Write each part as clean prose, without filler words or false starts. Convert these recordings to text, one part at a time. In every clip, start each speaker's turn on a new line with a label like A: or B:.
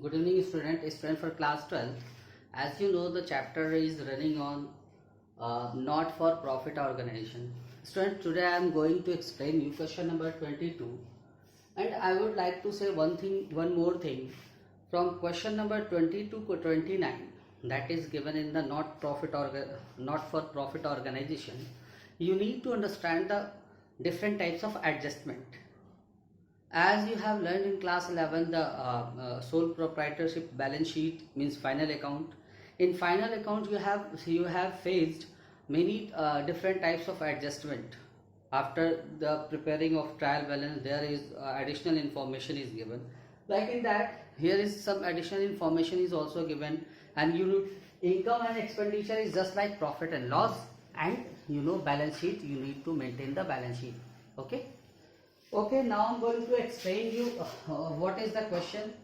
A: Good evening, student for class 12. As you know, the chapter is running on not for profit organization. Student, today I am going to explain you question number 22, and I would like to say one more thing. From question number 22 to 29, that is given in the not for profit organization, you need to understand the different types of adjustment. As you have learned in class 11, the sole proprietorship balance sheet means final account. In final account, you have faced many different types of adjustment. After the preparing of trial balance, there is additional information is given. Like in that, here is some additional information is also given, and income and expenditure is just like profit and loss, and balance sheet. You need to maintain the balance sheet. Okay, now I'm going to explain you what is the question.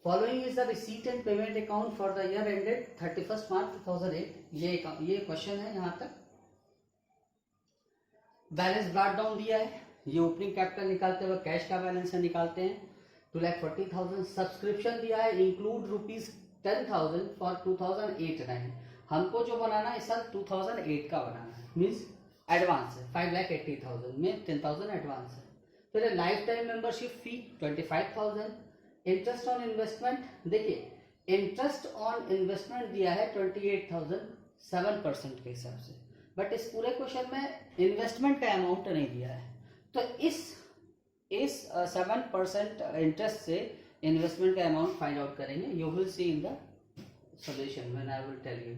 A: Following is the receipt and payment account for the year ended 31st March 2008. ये question है. यहाँ तक balance brought down दिया है. ये opening capital निकालते हुए cash का बैलेंस है, निकालते हैं 2,40,000. सब्सक्रिप्शन दिया है इंक्लूड ₹10,000 फॉर 2008-9. हमको जो बनाना है सर 2008 का बनाना है, मीन्स एडवांस है. 5,80,000 में 10,000 एडवांस है. फिर life time membership fee 25,000. Interest on investment, देखिए इंटरेस्ट ऑन इन्वेस्टमेंट दिया है 28,000 7% के हिसाब से, बट इस पूरे क्वेश्चन में इन्वेस्टमेंट का अमाउंट नहीं दिया है. तो इस 7% इंटरेस्ट से इन्वेस्टमेंट का अमाउंट फाइंड आउट करेंगे. You will see in the solution when I will tell you.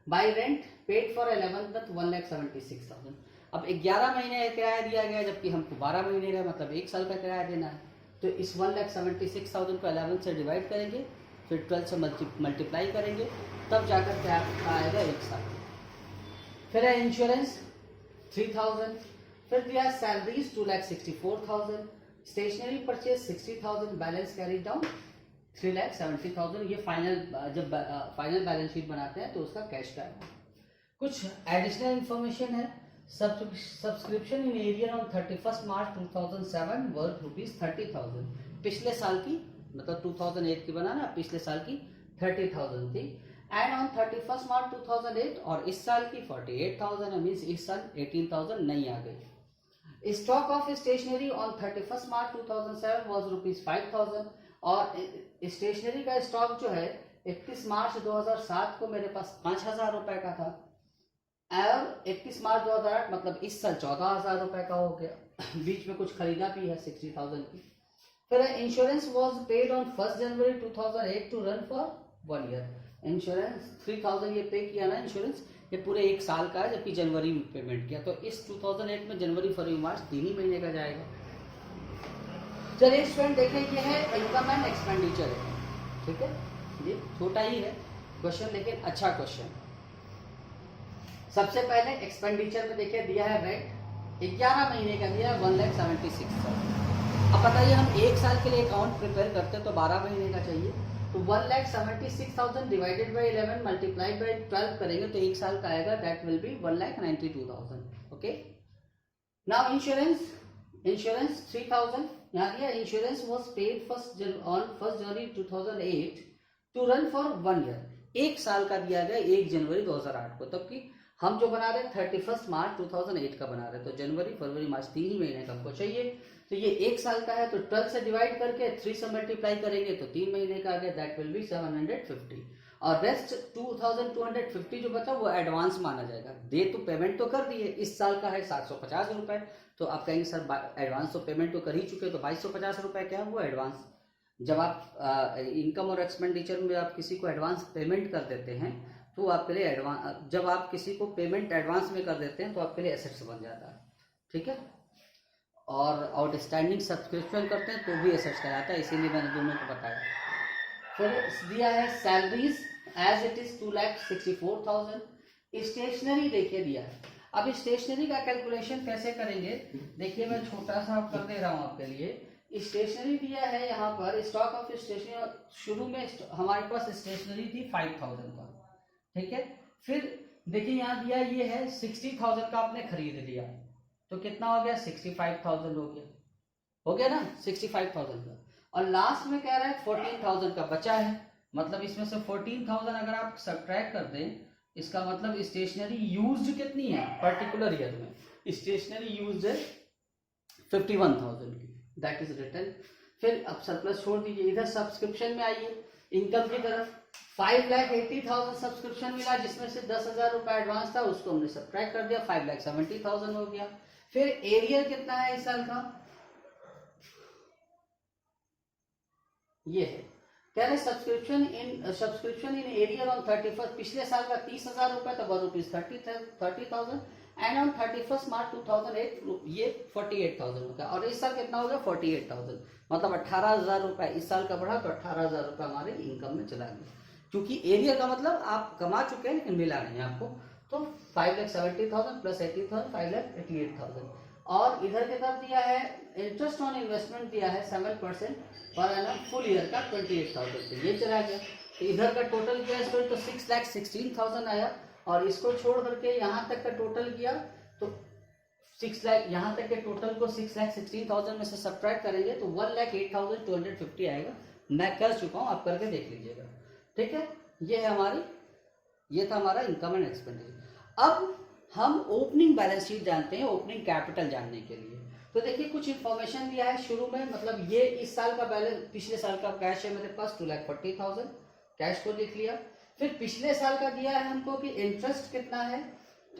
A: By rent paid for 11 month 1,76,000. अब 11 महीने का किराया दिया गया, जबकि हमको 12 महीने का मतलब 1 साल का किराया देना है. तो इस 1,76,000 को 11 से डिवाइड करेंगे, फिर 12 से मल्टीप्लाई करेंगे, तब जाकर क्या आएगा 1 साल. फिर है इंश्योरेंस 3,000. फिर दिया salaries 2,64,000. Stationery purchase 60,000. Balance carry down 3,70,000. ये जब फाइनल बैलेंस शीट बनाते हैं तो उसका कैश का है. कुछ एडिशनल इंफॉर्मेशन है. Subscription in area on 31st March 2007 worth ₹30,000. पिछले साल की मतलब 2008 की बनाना, पिछले साल की 30,000 थी. एंड ऑन 31st March 2008 और इस साल की 48,000 है, मीन्स इस साल 18,000 नहीं आ गई. Stock of stationery on 31st March 2007 was ₹5,000. और स्टेशनरी का स्टॉक जो है 31 मार्च 2007 को मेरे पास 5,000 रुपए का था, और 31 मार्च 2008 मतलब इस साल 14,000 रुपए का हो गया. बीच में कुछ खरीदा भी है 60,000 की. फिर insurance was paid on 1 January 2008 to run for 1 year. Insurance 3,000 ये पे किया ना इंश्योरेंस, ये पूरे 1 साल का है, जबकि जनवरी में पेमेंट किया. तो इस 2008 में जनवरी फरवरी मार्च 3 ही महीने का जाएगा. चलिए स्टूडेंट देखें, ये है इनकम एंड एक्सपेंडिचर है. ठीक है, ये छोटा ही है क्वेश्चन, लेकिन अच्छा क्वेश्चन. सबसे पहले एक्सपेंडिचर में देखिए दिया है रेंट 11 महीने का दिया है 1,76,000. अब बताइए हम 1 साल के लिए अकाउंट प्रिपेयर करते हैं तो 12 महीने का चाहिए. तो 1,76,000 डिवाइडेड बाई 11 मल्टीप्लाइड बाई 12 करेंगे तो 1 साल का आएगा. That will be 1,92,000. Okay. Now insurance 3,000 यहाँ दिया. Insurance was paid on 1 January 2008 to run for 1 year. 1 साल का दिया गया 1 जनवरी 2008 को, तब की हम जो बना रहे हैं 31st मार्च 2008 का बना रहे हैं. तो जनवरी फरवरी मार्च 3 ही महीने का हमको चाहिए. तो ये 1 साल का है, तो 12 से डिवाइड करके 3 से मल्टीप्लाई करेंगे तो 3 महीने का आ गया. That will B 750. और रेस्ट 2,250 जो बचा वो एडवांस माना जाएगा. दे तो पेमेंट तो कर दिए, इस साल का है 750 रुपए. तो आप कहेंगे सर एडवांस तो पेमेंट तो कर ही चुके, तो 2,250 रुपए क्या है वो एडवांस. जब आप इनकम और एक्सपेंडिचर में आप किसी को एडवांस पेमेंट कर देते हैं तो आपके लिए एडवांस, जब आप किसी को पेमेंट एडवांस में कर देते हैं तो आपके लिए एसेट्स बन जाता है. ठीक है. और आउटस्टैंडिंग सब्सक्रिप्शन करते हैं तो भी एसेट्स कहलाता है, इसीलिए मैंने दोनों को बताया. फिर दिया है salaries as it is 2,64,000. Stationery देखिए दिया है. अब स्टेशनरी का कैलकुलेशन कैसे करेंगे, देखिए मैं छोटा सा कर दे रहा हूँ आपके लिए. स्टेशनरी दिया है यहाँ पर. स्टॉक ऑफ स्टेशनरी शुरू में हमारे पास स्टेशनरी थी 5,000 का. ठीक है. फिर देखिए यहाँ दिया ये है 60,000 का आपने खरीद लिया, तो कितना हो गया 65,000 हो गया ना 65,000 का. और लास्ट में कह रहा है 14,000 का बचा है, मतलब इसमें से 14,000 अगर आप सब्ट्रैक्ट कर दें, इसका मतलब स्टेशनरी यूज्ड कितनी है पर्टिकुलर ईयर में, स्टेशनरी यूज्ड है 51,000 की, दैट इज रिटर्न। फिर अब सरप्लस छोड़ दीजिए, इधर सब्सक्रिप्शन में आइए इनकम की तरफ। 5,80,000 सब्सक्रिप्शन मिला, जिसमें से 10,000 रुपए एडवांस था, उसको हमने सब्ट्रैक्ट कर दिया, 5,70,000 हो गया। फिर एरियर कितना है इस साल का, ये है, कह रहे subscription in arrear on 31st, पिछले साल का 30,000 रुपए तो ₹30,000 एंड ऑन 31st मार्च 2008 ये 48,000 रुपए, और इस साल कितना हो गया 48,000, मतलब 18,000 रुपए इस साल का बढ़ा, तो 18,000 रुपए हमारे इनकम में चला गया, क्योंकि एरियर का मतलब आप कमा चुके हैं लेकिन मिला नहीं आपको। तो 5,70,000 प्लस 80,000 5,88,000। और इधर की तरफ दिया है इंटरेस्ट ऑन इन्वेस्टमेंट दिया है 7% पर एनम, फुल ईयर का 28,000 से ये चला गया। तो इधर का टोटल किया स्टूडेंट तो 6,16,000 आया, और इसको छोड़ करके यहाँ तक का टोटल किया तो 6 लाख, यहाँ तक के टोटल को 6,16,000 में से सब्ट्रैक्ट करेंगे तो 1,08,250 आएगा। मैं कर चुका हूँ, आप करके देख लीजिएगा, ठीक है। ये है हमारी, ये था हमारा इनकम एंड एक्सपेंडिचर। अब हम ओपनिंग बैलेंस शीट जानते हैं, ओपनिंग कैपिटल जानने के लिए तो देखिए कुछ इन्फॉर्मेशन दिया है शुरू में, मतलब ये इस साल का बैलेंस, पिछले साल का कैश है मेरे पास 2,40,000, कैश को लिख लिया। फिर पिछले साल का दिया है हमको कि इंटरेस्ट कितना है,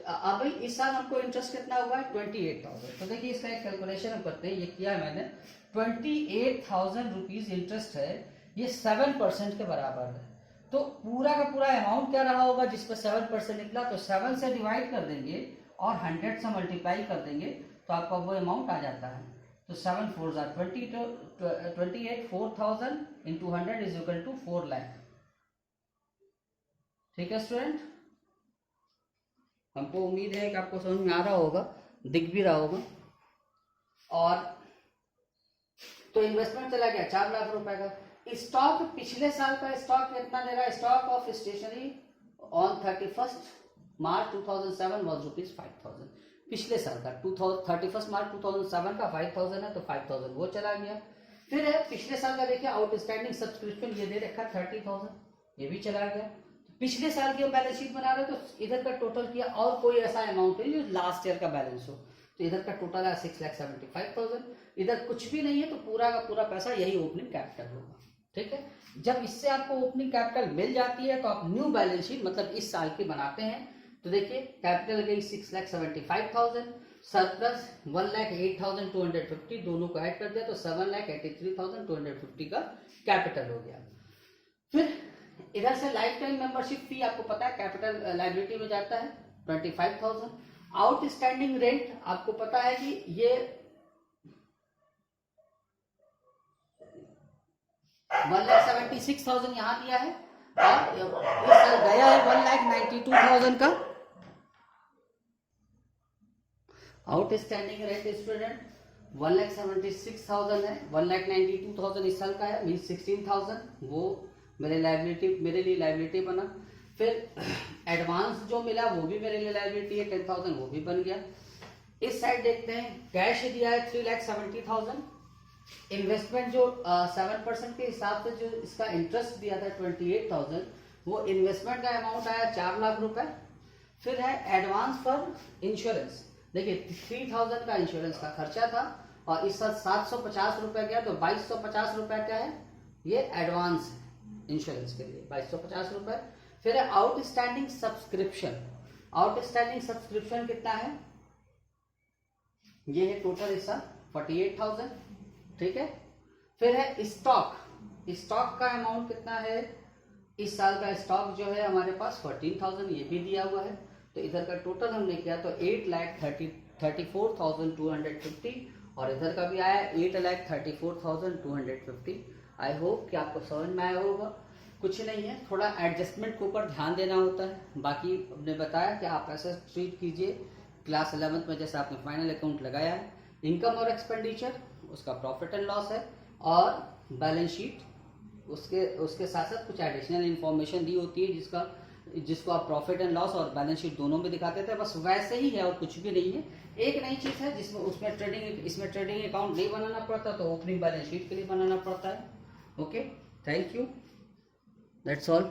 A: अब इस साल हमको इंटरेस्ट कितना हुआ है 28,000। तो देखिए इसका एक कैलकुलेशन हम करते हैं, ये किया है मैंने, 28,000 रुपीज इंटरेस्ट है, ये 7% के बराबर है। तो पूरा का पूरा अमाउंट क्या रहा होगा जिस पर 7% निकला, तो 7 से डिवाइड कर देंगे और 100 से मल्टीप्लाई कर देंगे तो आपका वो अमाउंट आ जाता है। तो 7 4 28 4,000 into 100 is equal to 4 lakh. ठीक है स्टूडेंट, हमको उम्मीद है कि आपको समझ में आ रहा होगा, दिख भी रहा होगा। और तो इन्वेस्टमेंट चला गया 4 लाख रुपए का। स्टॉक, पिछले साल का स्टॉक कितना दे रहा है, stock of stationery on 31st March 2007 was ₹5,000। पिछले साल का 31st मार्च 2007 का 5,000 है, तो 5,000 वो चला गया। फिर है पिछले साल का, देखिए आउटस्टैंडिंग सब्सक्रिप्शन ये दे रखा 30,000, ये भी चला गया। पिछले साल की हम बैलेंस शीट बना रहे हैं तो इधर का टोटल किया, और कोई ऐसा अमाउंट है जो लास्ट ईयर का बैलेंस हो, तो इधर का टोटल है 6,75,000। इधर कुछ भी नहीं है तो पूरा का पूरा पैसा यही ओपनिंग कैपिटल होगा, ठीक है। जब इससे आपको ओपनिंग कैपिटल मिल जाती है तो आप न्यू बैलेंस शीट मतलब इस साल की बनाते हैं। तो देखिए कैपिटल गई 6,75,000, सरप्लस 1,08,250, दोनों को ऐड कर दिया तो 7,83,250 का कैपिटल हो गया। फिर इधर से लाइफ टाइम मेंबरशिप फी आपको पता है कैपिटल लायबिलिटी में जाता है 25,000। आउटस्टैंडिंग रेंट आपको पता है कि ये 1,76,000 यहाँ दिया है, और इस साल गया है 1,92,000 का आउटस्टैंडिंग रेंट स्टूडेंट। 1,76,000 है, 1,92,000 इस साल का है, मीन 16,000 वो मेरे लिए लायबिलिटी बना। फिर एडवांस जो मिला वो भी मेरे लिए लायबिलिटी है 10,000, वो भी बन गया। इस साइड देखते हैं, कैश दिया है 3,70,000, इन्वेस्टमेंट जो 7% के हिसाब से जो इसका इंटरेस्ट दिया था 28,000, वो इन्वेस्टमेंट का अमाउंट आया 4 लाख रुपए। फिर है एडवांस फॉर इंश्योरेंस, देखिए 3,000 का इंश्योरेंस का खर्चा था, और इस साल 750 रुपए गया, तो 2,250 रुपए क्या है, ये एडवांस है इंश्योरेंस के लिए 2,250 रुपए। फिर है आउटस्टैंडिंग सब्सक्रिप्शन, आउटस्टैंडिंग सब्सक्रिप्शन कितना है, ये है टोटल इस साल 48,000, ठीक है। फिर है स्टॉक, स्टॉक का अमाउंट कितना है, इस साल का स्टॉक जो है हमारे पास 14,000, ये भी दिया हुआ है। तो इधर का टोटल हमने किया तो 8,34,250, और इधर का भी आया 8,34,250। आई होप कि आपको समझ में आया होगा। कुछ नहीं है, थोड़ा एडजस्टमेंट के ऊपर ध्यान देना होता है। बाकी हमने बताया कि आप ऐसा ट्रीट कीजिए क्लास 11th में जैसे आपने फाइनल अकाउंट लगाया है, इनकम और एक्सपेंडिचर उसका प्रॉफिट एंड लॉस है, और बैलेंस शीट उसके साथ साथ कुछ एडिशनल इन्फॉर्मेशन दी होती है जिसको आप प्रॉफिट एंड लॉस और बैलेंस शीट दोनों में दिखाते थे, बस वैसे ही है और कुछ भी नहीं है। एक नई चीज है जिसमें उसमें इसमें ट्रेडिंग अकाउंट नहीं बनाना पड़ता, तो ओपनिंग बैलेंस शीट के लिए बनाना पड़ता है। Okay, thank you, that's all.